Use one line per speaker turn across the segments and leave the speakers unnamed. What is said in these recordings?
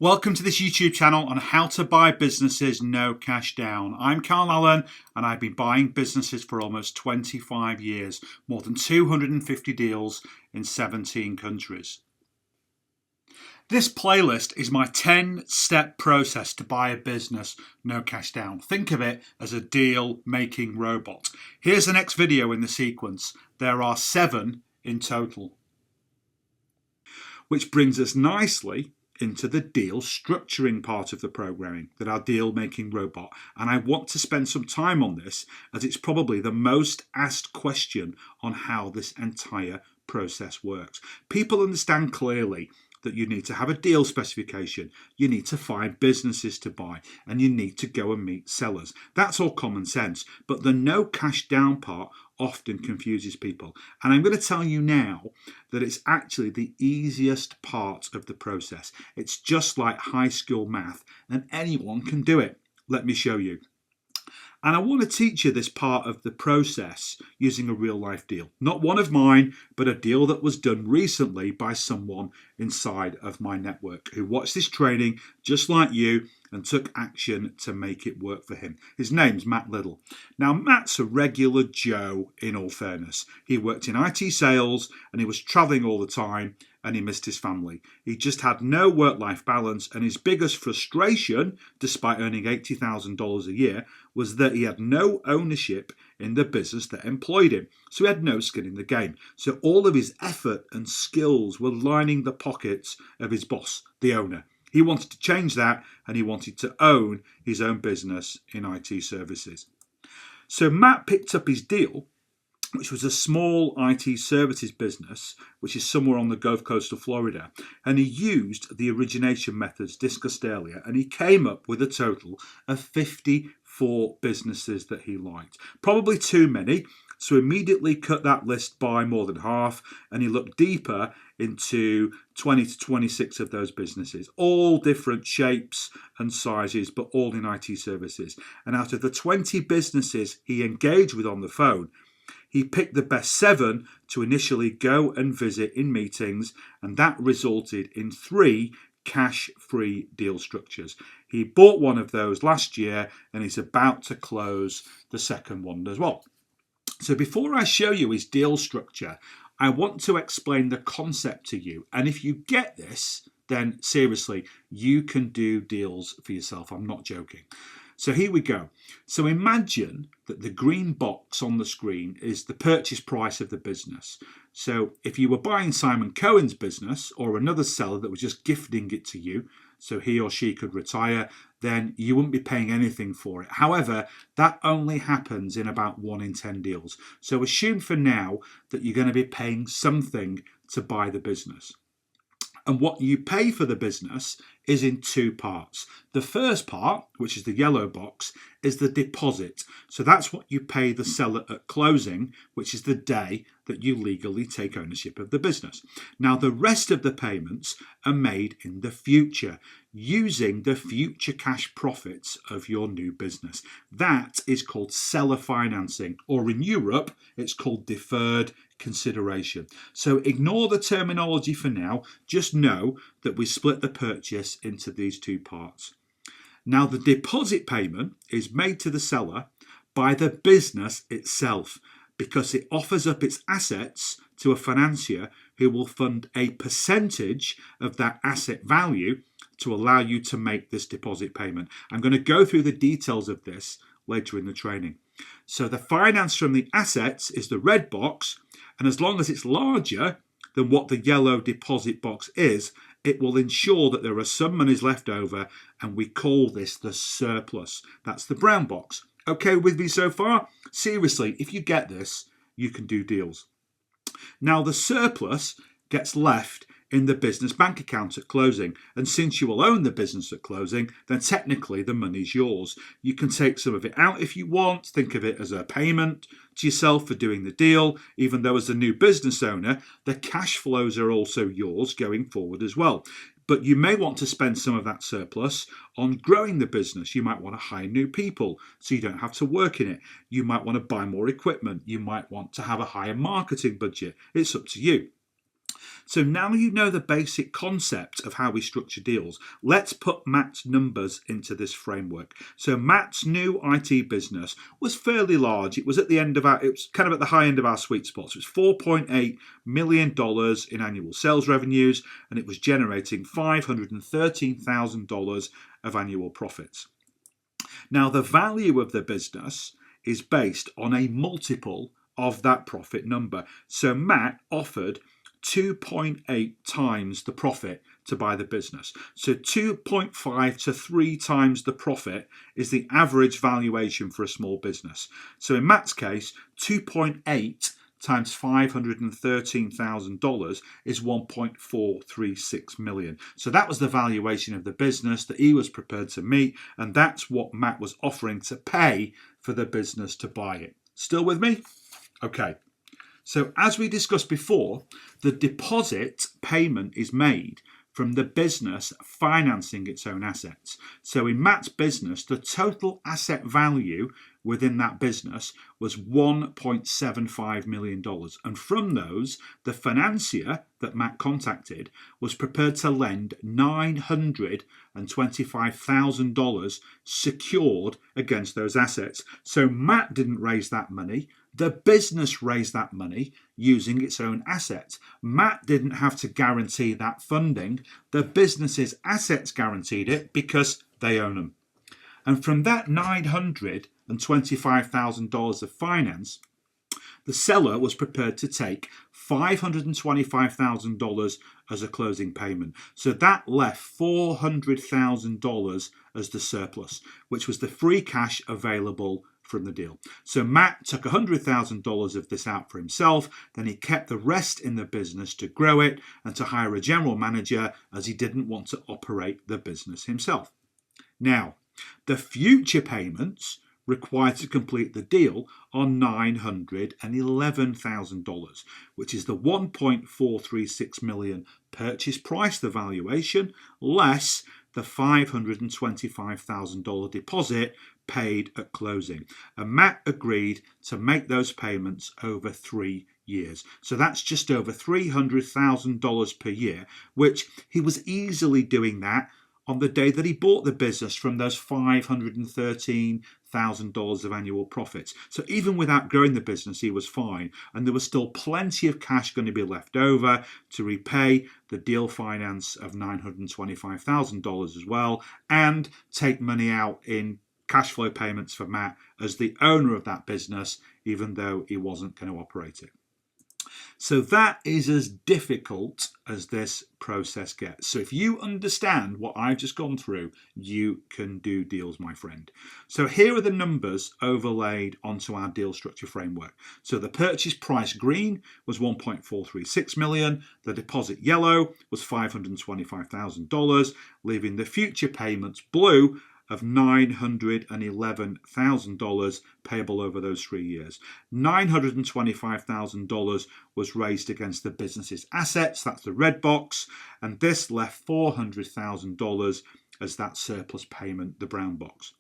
Welcome to this YouTube channel on how to buy businesses no cash down. I'm Carl Allen and I've been buying businesses for almost 25 years, more than 250 deals in 17 countries. This playlist is my 10-step process to buy a business no cash down. Think of it as a deal-making robot. Here's the next video in the sequence. There are 7 in total. Which brings us nicely into the deal structuring part of the programming, that our deal making robot. And I want to spend some time on this as it's probably the most asked question on how this entire process works. People understand clearly that you need to have a deal specification, you need to find businesses to buy, and you need to go and meet sellers. That's all common sense, but the no cash down part often confuses people. And I'm going to tell you now that it's actually the easiest part of the process. It's just like high school math and anyone can do it. Let me show you. And I want to teach you this part of the process using a real life deal. Not one of mine, but a deal that was done recently by someone inside of my network who watched this training just like you and took action to make it work for him. His name's Matt Little. Now, Matt's a regular Joe, in all fairness. He worked in IT sales and he was traveling all the time and he missed his family. He just had no work-life balance, and his biggest frustration, despite earning $80,000 a year, was that he had no ownership in the business that employed him. So he had no skin in the game. So all of his effort and skills were lining the pockets of his boss, the owner. He wanted to change that, and he wanted to own his own business in IT services. So Matt picked up his deal, which was a small IT services business, which is somewhere on the Gulf Coast of Florida. And he used the origination methods discussed earlier, and he came up with a total of 54 businesses that he liked. Probably too many, so immediately cut that list by more than half, and he looked deeper into 20 to 26 of those businesses, all different shapes and sizes, but all in IT services. And out of the 20 businesses he engaged with on the phone, he picked the best 7 to initially go and visit in meetings, and that resulted in 3 cash-free deal structures. He bought one of those last year and he's about to close the second one as well. So before I show you his deal structure, I want to explain the concept to you. And if you get this, then seriously, you can do deals for yourself. I'm not joking. So here we go. So imagine that the green box on the screen is the purchase price of the business. So if you were buying Simon Cohen's business or another seller that was just gifting it to you, so he or she could retire, then you wouldn't be paying anything for it. However, that only happens in about 1 in 10 deals. So assume for now that you're going to be paying something to buy the business. And what you pay for the business is in 2 parts. The first part, which is the yellow box, is the deposit. So that's what you pay the seller at closing, which is the day that you legally take ownership of the business. Now, the rest of the payments are made in the future, using the future cash profits of your new business. That is called seller financing, or in Europe, it's called deferred consideration. So ignore the terminology for now. Just know that we split the purchase into these 2 parts. Now, the deposit payment is made to the seller by the business itself because it offers up its assets to a financier who will fund a percentage of that asset value to allow you to make this deposit payment. I'm going to go through the details of this later in the training. So the finance from the assets is the red box, and as long as it's larger than what the yellow deposit box is, it will ensure that there are some monies left over, and we call this the surplus. That's the brown box. Okay with me so far? Seriously, if you get this, you can do deals. Now, the surplus gets left in the business bank account at closing, and since you will own the business at closing, then technically the money's yours. You can take some of it out if you want. Think of it as a payment to yourself for doing the deal, even though as a new business owner, the cash flows are also yours going forward as well. But you may want to spend some of that surplus on growing the business. You might want to hire new people so you don't have to work in it. You might want to buy more equipment. You might want to have a higher marketing budget. It's up to you. So now you know the basic concept of how we structure deals. Let's put Matt's numbers into this framework. So Matt's new IT business was fairly large. It was at the end of it was kind of at the high end of our sweet spot. So it was $4.8 million in annual sales revenues, and it was generating $513,000 of annual profits. Now, the value of the business is based on a multiple of that profit number. So Matt offered 2.8 times the profit to buy the business. So 2.5 to 3 times the profit is the average valuation for a small business. So in Matt's case, 2.8 times $513,000 is 1.436 million. So that was the valuation of the business that he was prepared to meet, and that's what Matt was offering to pay for the business to buy it. Still with me? Okay. So as we discussed before, the deposit payment is made from the business financing its own assets. So in Matt's business, the total asset value within that business was $1.75 million. And from those, the financier that Matt contacted was prepared to lend $925,000 secured against those assets. So Matt didn't raise that money. The business raised that money using its own assets. Matt didn't have to guarantee that funding. The business's assets guaranteed it because they own them. And from that $925,000 of finance, the seller was prepared to take $525,000 as a closing payment. So that left $400,000 as the surplus, which was the free cash available from the deal. So Matt took $100,000 of this out for himself, then he kept the rest in the business to grow it and to hire a general manager, as he didn't want to operate the business himself. Now, the future payments required to complete the deal are $911,000, which is the 1.436 million purchase price, the valuation, less the $525,000 deposit paid at closing. And Matt agreed to make those payments over 3 years. So that's just over $300,000 per year, which he was easily doing that on the day that he bought the business from those $513,000 of annual profits. So even without growing the business, he was fine. And there was still plenty of cash going to be left over to repay the deal finance of $925,000 as well, and take money out in cash flow payments for Matt as the owner of that business, even though he wasn't going to operate it. So that is as difficult as this process gets. So if you understand what I've just gone through, you can do deals, my friend. So here are the numbers overlaid onto our deal structure framework. So the purchase price green was 1.436 million. The deposit yellow was $525,000, leaving the future payments blue of $911,000 payable over those 3 years. $925,000 was raised against the business's assets, that's the red box, and this left $400,000 as that surplus payment, the brown box.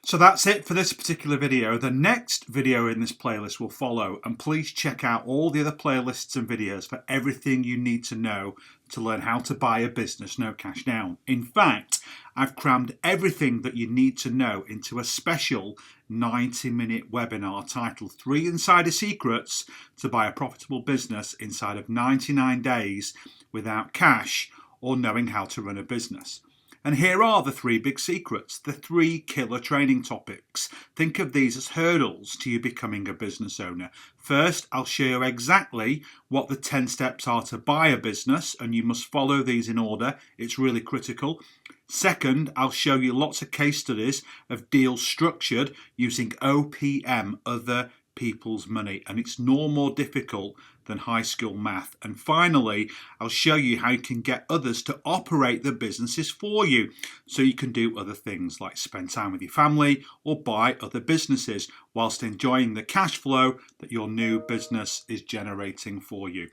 So that's it for this particular video. The next video in this playlist will follow, and please check out all the other playlists and videos for everything you need to know to learn how to buy a business no cash down. In fact, I've crammed everything that you need to know into a special 90-minute webinar titled 3 Insider Secrets to Buy a Profitable Business Inside of 99 Days Without Cash or Knowing How to Run a Business. And here are the 3 big secrets, the 3 killer training topics. Think of these as hurdles to you becoming a business owner. First, I'll show you exactly what the 10 steps are to buy a business, and you must follow these in order. It's really critical. Second, I'll show you lots of case studies of deals structured using OPM, other people's money, and it's no more difficult than high school math. And finally, I'll show you how you can get others to operate the businesses for you, so you can do other things like spend time with your family or buy other businesses whilst enjoying the cash flow that your new business is generating for you.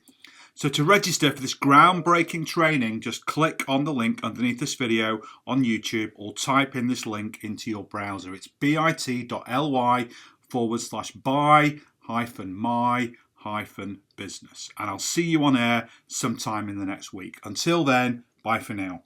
So to register for this groundbreaking training, just click on the link underneath this video on YouTube or type in this link into your browser. It's bit.ly/buy-my-business. business. And I'll see you on air sometime in the next week. Until then, bye for now.